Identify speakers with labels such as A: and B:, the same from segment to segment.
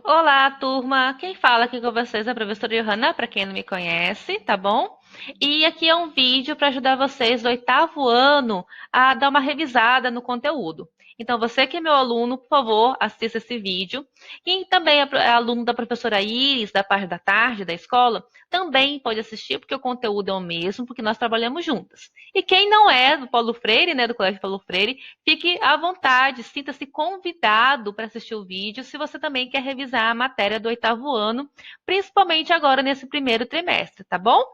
A: Olá, turma! Quem fala aqui com vocês é a professora Johanna, para quem não me conhece, tá bom? E aqui é um vídeo para ajudar vocês do oitavo ano a dar uma revisada no conteúdo. Então, você que é meu aluno, por favor, assista esse vídeo. Quem também é aluno da professora Iris, da parte da tarde da escola, também pode assistir, porque o conteúdo é o mesmo, porque nós trabalhamos juntas. E quem não é do Paulo Freire, né, do Colégio Paulo Freire, fique à vontade, sinta-se convidado para assistir o vídeo se você também quer revisar a matéria do oitavo ano, principalmente agora nesse primeiro trimestre, tá bom?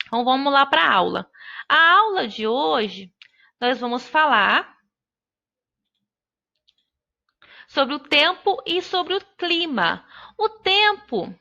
A: Então vamos lá para a aula. A aula de hoje nós vamos falar sobre o tempo e sobre o clima. O tempo,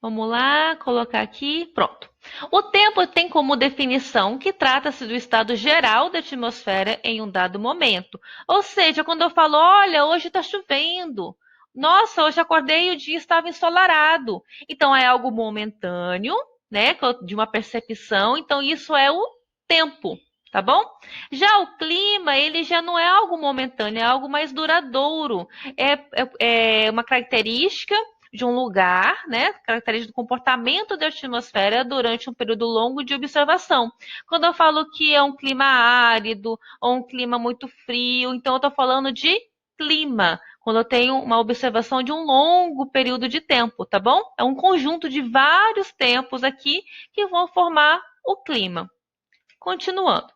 A: vamos lá, colocar aqui, pronto. O tempo tem como definição que trata-se do estado geral da atmosfera em um dado momento. Ou seja, quando eu falo, olha, hoje está chovendo. Nossa, hoje acordei e o dia estava ensolarado. Então é algo momentâneo, né, de uma percepção. Então isso é o tempo, tá bom? Já o clima, ele já não é algo momentâneo, é algo mais duradouro. É uma característica de um lugar, né, característica do comportamento da atmosfera durante um período longo de observação. Quando eu falo que é um clima árido ou um clima muito frio, então eu estou falando de clima, quando eu tenho uma observação de um longo período de tempo, tá bom? É um conjunto de vários tempos aqui que vão formar o clima. Continuando.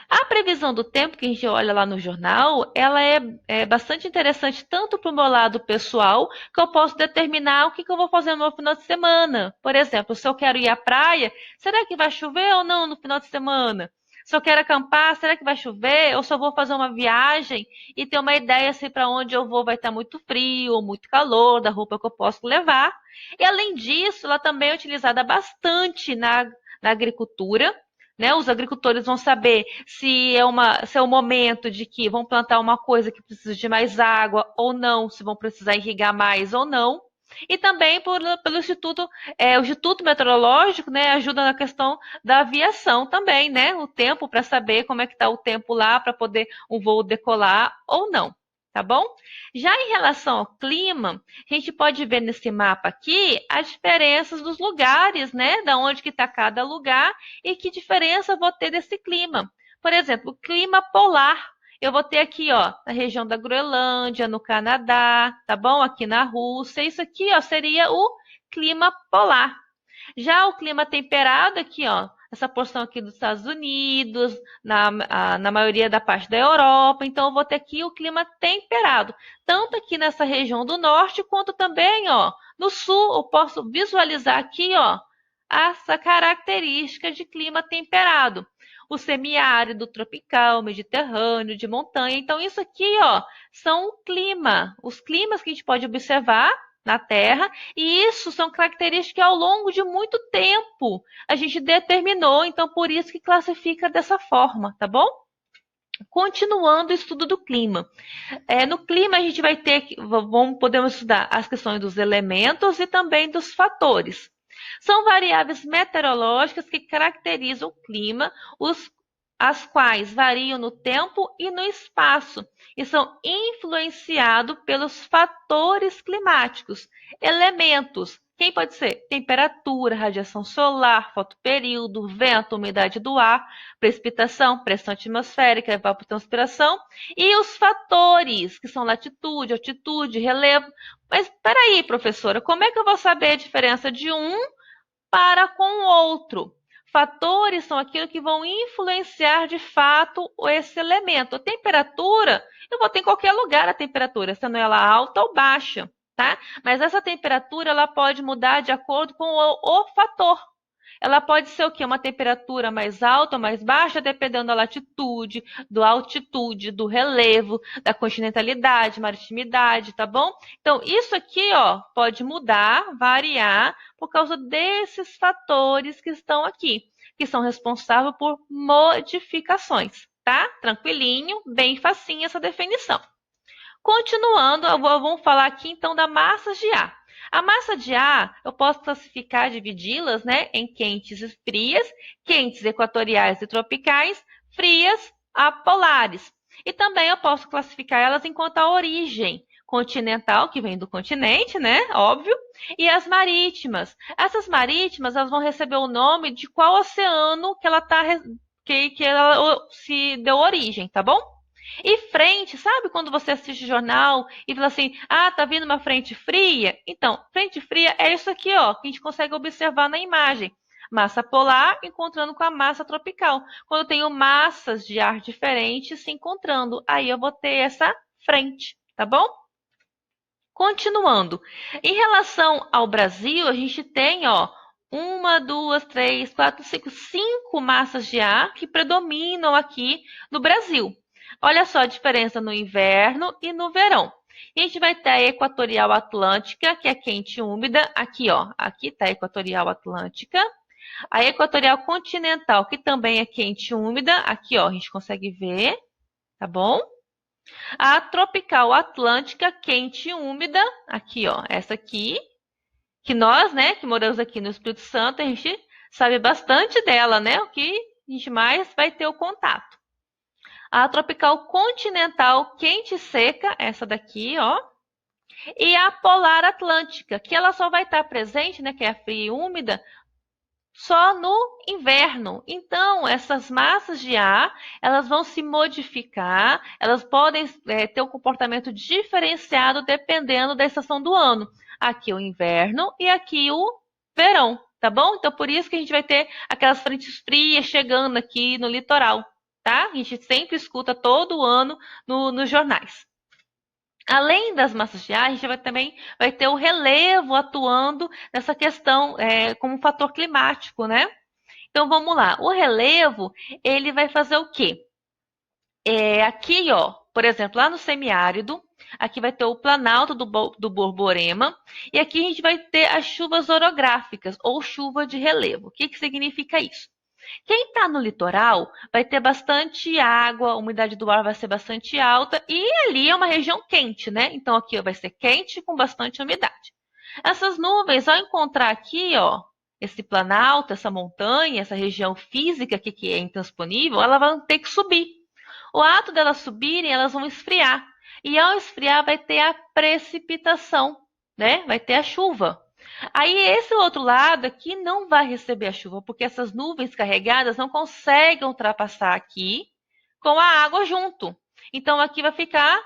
A: A previsão do tempo que a gente olha lá no jornal, ela é bastante interessante tanto para o meu lado pessoal, que eu posso determinar o que eu vou fazer no meu final de semana. Por exemplo, se eu quero ir à praia, será que vai chover ou não no final de semana? Se eu quero acampar, será que vai chover? Ou se eu vou fazer uma viagem e ter uma ideia se para onde eu vou vai estar muito frio ou muito calor, da roupa que eu posso levar. E além disso, ela também é utilizada bastante na agricultura, né? Os agricultores vão saber se é o momento de que vão plantar uma coisa que precisa de mais água ou não, se vão precisar irrigar mais ou não. E também pelo Instituto, o Instituto Meteorológico, né, ajuda na questão da aviação também, né? O tempo para saber como é que está o tempo lá para poder um voo decolar ou não, tá bom? Já em relação ao clima, a gente pode ver nesse mapa aqui as diferenças dos lugares, né? Da onde que está cada lugar e que diferença eu vou ter desse clima. Por exemplo, o clima polar. Eu vou ter aqui, ó, na região da Groenlândia, no Canadá, tá bom? Aqui na Rússia. Isso aqui, ó, seria o clima polar. Já o clima temperado aqui, ó, essa porção aqui dos Estados Unidos, na maioria da parte da Europa. Então, eu vou ter aqui o clima temperado, tanto aqui nessa região do norte, quanto também, ó, no sul. Eu posso visualizar aqui, ó, essa característica de clima temperado. O semiárido, tropical, mediterrâneo, de montanha. Então, isso aqui, ó, são o clima, os climas que a gente pode observar na Terra, e isso são características que ao longo de muito tempo a gente determinou, então por isso que classifica dessa forma, tá bom? Continuando o estudo do clima. No clima a gente vai ter, podemos estudar as questões dos elementos e também dos fatores. São variáveis meteorológicas que caracterizam o clima, as quais variam no tempo e no espaço e são influenciados pelos fatores climáticos, elementos. Quem pode ser? Temperatura, radiação solar, fotoperíodo, vento, umidade do ar, precipitação, pressão atmosférica, evapotranspiração e os fatores, que são latitude, altitude, relevo. Mas espera aí, professora, como é que eu vou saber a diferença de um para com o outro? Fatores são aquilo que vão influenciar de fato esse elemento. A temperatura, eu vou ter em qualquer lugar a temperatura, sendo ela alta ou baixa, tá? Mas essa temperatura ela pode mudar de acordo com o fator. Ela pode ser o quê? Uma temperatura mais alta ou mais baixa, dependendo da latitude, da altitude, do relevo, da continentalidade, maritimidade, tá bom? Então, isso aqui, ó, pode mudar, variar, por causa desses fatores que estão aqui, que são responsáveis por modificações, tá? Tranquilinho, bem facinho essa definição. Continuando, vamos falar aqui então da massa de ar. A massa de ar, eu posso classificar, dividi-las, né, em quentes e frias, quentes equatoriais e tropicais, frias apolares. E também eu posso classificar elas enquanto a origem. continental, que vem do continente, né? Óbvio. E as marítimas. Essas marítimas, elas vão receber o nome de qual oceano que ela tá, que ela se deu origem, tá bom? E frente, sabe quando você assiste jornal e fala assim, ah, tá vindo uma frente fria? Então, frente fria é isso aqui, ó, que a gente consegue observar na imagem. Massa polar encontrando com a massa tropical. Quando eu tenho massas de ar diferentes se encontrando, aí eu vou ter essa frente, tá bom? Continuando. Em relação ao Brasil, a gente tem, ó, uma, duas, três, quatro, cinco massas de ar que predominam aqui no Brasil. Olha só a diferença no inverno e no verão. E a gente vai ter a equatorial atlântica, que é quente e úmida. Aqui, ó, aqui está a equatorial atlântica. A equatorial continental, que também é quente e úmida. Aqui, ó, a gente consegue ver, tá bom? A tropical atlântica, quente e úmida, aqui, ó, essa aqui, que nós, né, que moramos aqui no Espírito Santo, a gente sabe bastante dela, né, o que a gente mais vai ter o contato. A tropical continental, quente e seca, essa daqui, ó, e a polar atlântica, que ela só vai estar presente, né, que é a fria e úmida, só no inverno. Então, essas massas de ar, elas vão se modificar, elas podem ter um comportamento diferenciado dependendo da estação do ano. Aqui o inverno e aqui o verão, tá bom? Então, por isso que a gente vai ter aquelas frentes frias chegando aqui no litoral, tá? A gente sempre escuta todo ano nos jornais. Além das massas de ar, a gente também vai ter o relevo atuando nessa questão como fator climático, né? Então vamos lá. O relevo, ele vai fazer o quê? Aqui, ó, por exemplo, lá no semiárido, aqui vai ter o planalto do Borborema, e aqui a gente vai ter as chuvas orográficas, ou chuva de relevo. O que significa isso? Quem está no litoral vai ter bastante água, a umidade do ar vai ser bastante alta e ali é uma região quente, né? Então aqui vai ser quente com bastante umidade. Essas nuvens, ao encontrar aqui, ó, esse planalto, essa montanha, essa região física aqui que é intransponível, elas vão ter que subir. O ato delas subirem, elas vão esfriar. E ao esfriar vai ter a precipitação, né? Vai ter a chuva. Aí esse outro lado aqui não vai receber a chuva, porque essas nuvens carregadas não conseguem ultrapassar aqui com a água junto. Então aqui vai ficar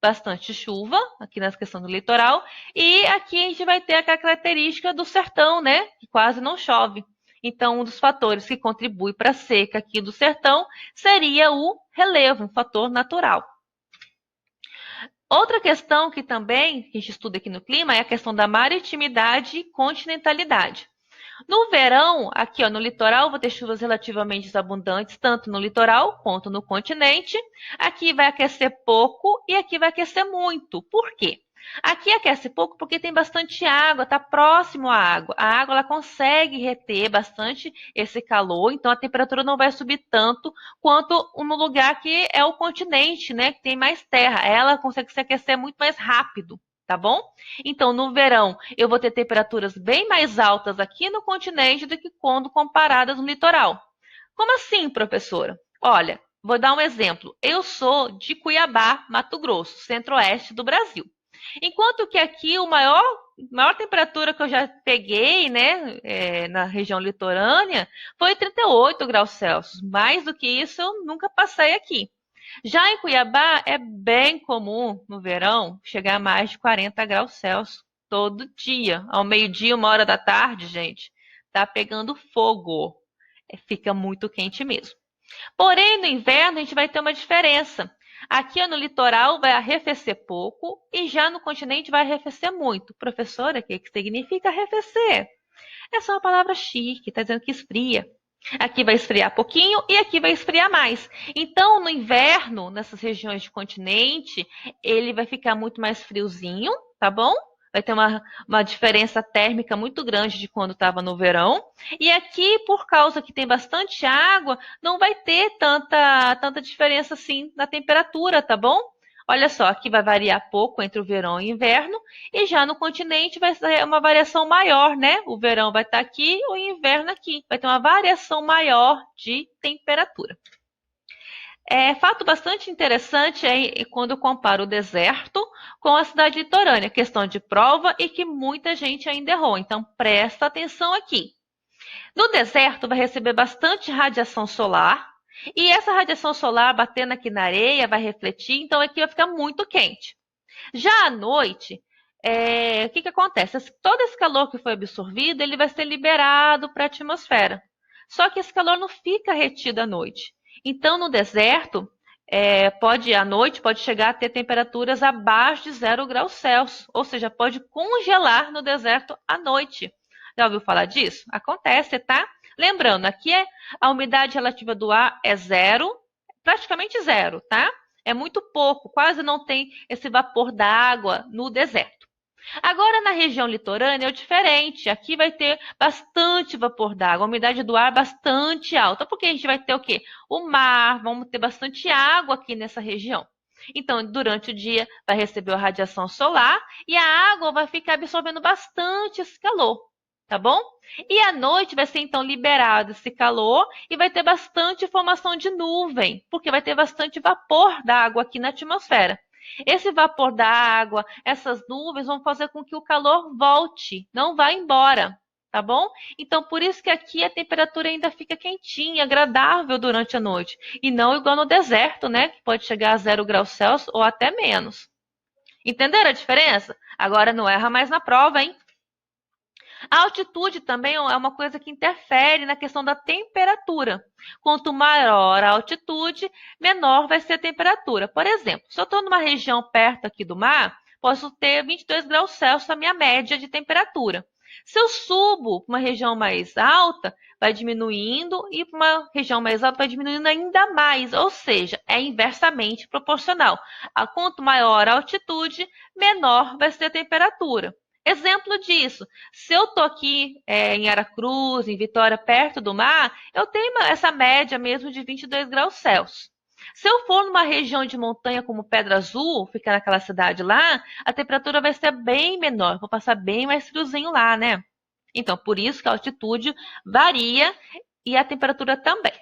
A: bastante chuva, aqui na questão do litoral, e aqui a gente vai ter a característica do sertão, né? Que quase não chove. Então, um dos fatores que contribui para a seca aqui do sertão seria o relevo, um fator natural. Outra questão que também a gente estuda aqui no clima é a questão da maritimidade e continentalidade. No verão, aqui ó, no litoral, vou ter chuvas relativamente abundantes, tanto no litoral quanto no continente. Aqui vai aquecer pouco e aqui vai aquecer muito. Por quê? Aqui aquece pouco porque tem bastante água, está próximo à água. A água ela consegue reter bastante esse calor, então a temperatura não vai subir tanto quanto no lugar que é o continente, né? Que tem mais terra. Ela consegue se aquecer muito mais rápido, tá bom? Então, no verão, eu vou ter temperaturas bem mais altas aqui no continente do que quando comparadas no litoral. Como assim, professora? Olha, vou dar um exemplo. Eu sou de Cuiabá, Mato Grosso, centro-oeste do Brasil. Enquanto que aqui a maior temperatura que eu já peguei, né, na região litorânea, foi 38 graus Celsius. Mais do que isso, eu nunca passei aqui. Já em Cuiabá, é bem comum no verão chegar a mais de 40 graus Celsius todo dia. Ao meio-dia, 1 hora da tarde, gente, tá pegando fogo. Fica muito quente mesmo. Porém, no inverno, a gente vai ter uma diferença. Aqui no litoral vai arrefecer pouco e já no continente vai arrefecer muito. Professora, o que significa arrefecer? É só uma palavra chique, está dizendo que esfria. Aqui vai esfriar pouquinho e aqui vai esfriar mais. Então, no inverno, nessas regiões de continente, ele vai ficar muito mais friozinho, tá bom? Vai ter uma diferença térmica muito grande de quando estava no verão. E aqui, por causa que tem bastante água, não vai ter tanta diferença assim na temperatura, tá bom? Olha só, aqui vai variar pouco entre o verão e o inverno, e já no continente vai ser uma variação maior, né? O verão vai estar aqui, o inverno aqui. Vai ter uma variação maior de temperatura. Fato bastante interessante quando eu comparo o deserto com a cidade litorânea, questão de prova e que muita gente ainda errou. Então, presta atenção aqui. No deserto, vai receber bastante radiação solar, e essa radiação solar batendo aqui na areia vai refletir, então aqui vai ficar muito quente. Já à noite, o que acontece? Todo esse calor que foi absorvido, ele vai ser liberado para a atmosfera. Só que esse calor não fica retido à noite. Então, no deserto, à noite, pode chegar a ter temperaturas abaixo de 0 graus Celsius, ou seja, pode congelar no deserto à noite. Já ouviu falar disso? Acontece, tá? Lembrando, aqui a umidade relativa do ar é zero, praticamente zero, tá? É muito pouco, quase não tem esse vapor da água no deserto. Agora, na região litorânea é diferente. Aqui vai ter bastante vapor d'água, a umidade do ar bastante alta, porque a gente vai ter o quê? O mar, vamos ter bastante água aqui nessa região. Então, durante o dia vai receber a radiação solar e a água vai ficar absorvendo bastante esse calor, tá bom? E à noite vai ser então liberado esse calor e vai ter bastante formação de nuvem, porque vai ter bastante vapor da água aqui na atmosfera. Esse vapor da água, essas nuvens vão fazer com que o calor volte, não vá embora, tá bom? Então, por isso que aqui a temperatura ainda fica quentinha, agradável durante a noite. E não igual no deserto, né? Que pode chegar a 0 graus Celsius ou até menos. Entenderam a diferença? Agora não erra mais na prova, hein? A altitude também é uma coisa que interfere na questão da temperatura. Quanto maior a altitude, menor vai ser a temperatura. Por exemplo, se eu estou numa região perto aqui do mar, posso ter 22 graus Celsius a minha média de temperatura. Se eu subo para uma região mais alta, vai diminuindo, e para uma região mais alta vai diminuindo ainda mais, ou seja, é inversamente proporcional. Quanto maior a altitude, menor vai ser a temperatura. Exemplo disso, se eu estou aqui em Aracruz, em Vitória, perto do mar, eu tenho essa média mesmo de 22 graus Celsius. Se eu for numa região de montanha como Pedra Azul, ficar naquela cidade lá, a temperatura vai ser bem menor, vou passar bem mais friozinho lá, né? Então, por isso que a altitude varia e a temperatura também.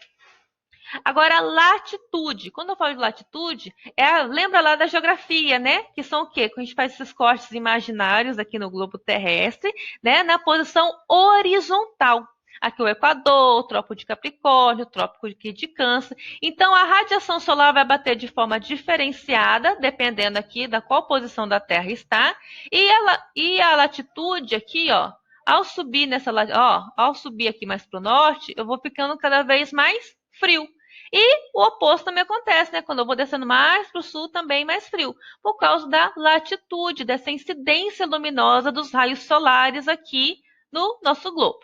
A: Agora, latitude. Quando eu falo de latitude, lembra lá da geografia, né? Que são o quê? Quando a gente faz esses cortes imaginários aqui no globo terrestre, né? Na posição horizontal. Aqui o Equador, o Trópico de Capricórnio, o Trópico de Câncer. Então, a radiação solar vai bater de forma diferenciada, dependendo aqui da qual posição da Terra está. E a latitude aqui, ó, ao subir ao subir aqui mais para o norte, eu vou ficando cada vez mais frio. E o oposto também acontece, né? Quando eu vou descendo mais para o sul, também mais frio, por causa da latitude, dessa incidência luminosa dos raios solares aqui no nosso globo.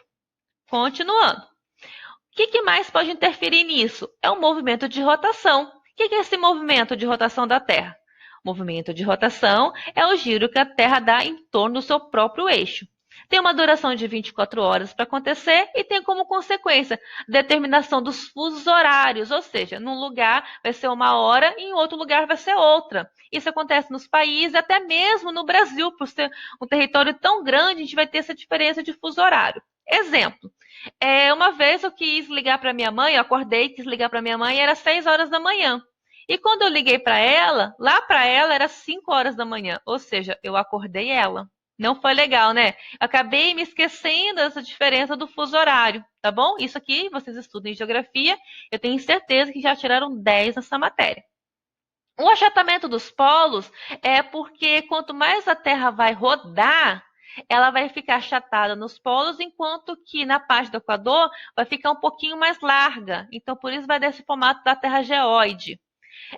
A: Continuando. O que mais pode interferir nisso? É o movimento de rotação. O que é esse movimento de rotação da Terra? O movimento de rotação é o giro que a Terra dá em torno do seu próprio eixo. Tem uma duração de 24 horas para acontecer e tem como consequência a determinação dos fusos horários, ou seja, num lugar vai ser uma hora e em outro lugar vai ser outra. Isso acontece nos países, até mesmo no Brasil, por ser um território tão grande, a gente vai ter essa diferença de fuso horário. Exemplo, uma vez eu quis ligar para minha mãe, eu acordei, quis ligar para minha mãe, era 6 horas da manhã. E quando eu liguei para ela, lá para ela era 5 horas da manhã, ou seja, eu acordei ela. Não foi legal, né? Acabei me esquecendo dessa diferença do fuso horário, tá bom? Isso aqui, vocês estudam em geografia, eu tenho certeza que já tiraram 10 nessa matéria. O achatamento dos polos é porque quanto mais a Terra vai rodar, ela vai ficar achatada nos polos, enquanto que na parte do Equador vai ficar um pouquinho mais larga. Então, por isso vai dar esse formato da Terra geóide.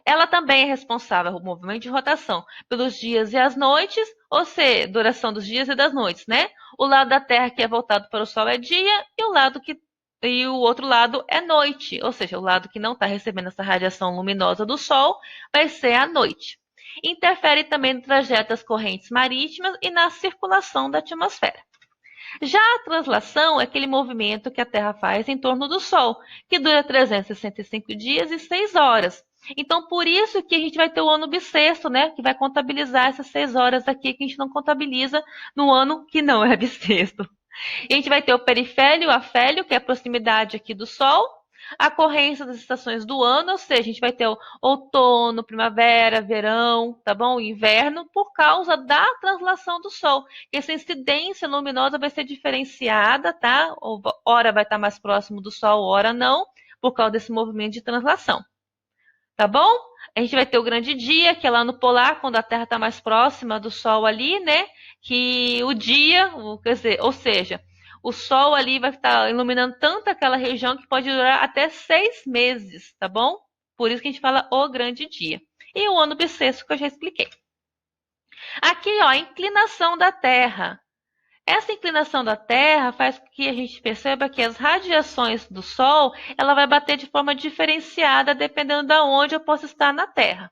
A: Ela também é responsável pelo movimento de rotação pelos dias e as noites, ou seja, duração dos dias e das noites, né? O lado da Terra que é voltado para o Sol é dia e o outro lado é noite, ou seja, o lado que não está recebendo essa radiação luminosa do Sol vai ser a noite. Interfere também no trajeto das correntes marítimas e na circulação da atmosfera. Já a translação é aquele movimento que a Terra faz em torno do Sol, que dura 365 dias e 6 horas. Então, por isso que a gente vai ter o ano bissexto, né? Que vai contabilizar essas 6 horas aqui que a gente não contabiliza no ano que não é bissexto. E a gente vai ter o perifélio, o afélio, que é a proximidade aqui do Sol. A ocorrência das estações do ano, ou seja, a gente vai ter o outono, primavera, verão, tá bom? Inverno, por causa da translação do Sol. Essa incidência luminosa vai ser diferenciada, tá? Hora vai estar mais próximo do Sol, hora não, por causa desse movimento de translação. Tá bom? A gente vai ter o grande dia, que é lá no polar, quando a Terra está mais próxima do Sol ali, né? Que o dia, quer dizer, ou seja, o Sol ali vai estar iluminando tanto aquela região que pode durar até 6 meses, tá bom? Por isso que a gente fala o grande dia. E o ano bissexto que eu já expliquei. Aqui, ó, a inclinação da Terra. Essa inclinação da Terra faz com que a gente perceba que as radiações do Sol, ela vai bater de forma diferenciada dependendo de onde eu posso estar na Terra.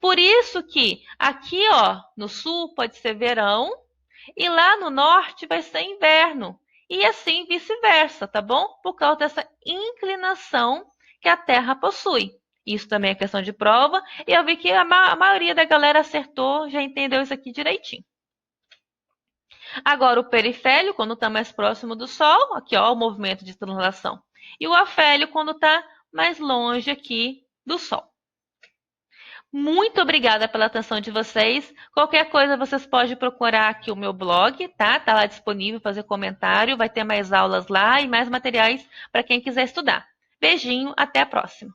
A: Por isso que aqui, ó, no sul pode ser verão e lá no norte vai ser inverno. E assim vice-versa, tá bom? Por causa dessa inclinação que a Terra possui. Isso também é questão de prova e eu vi que a maioria da galera acertou, já entendeu isso aqui direitinho. Agora, o perifélio, quando está mais próximo do Sol, aqui ó, o movimento de translação. E o afélio, quando está mais longe aqui do Sol. Muito obrigada pela atenção de vocês. Qualquer coisa, vocês podem procurar aqui o meu blog, tá? Tá lá disponível, fazer comentário. Vai ter mais aulas lá e mais materiais para quem quiser estudar. Beijinho, até a próxima.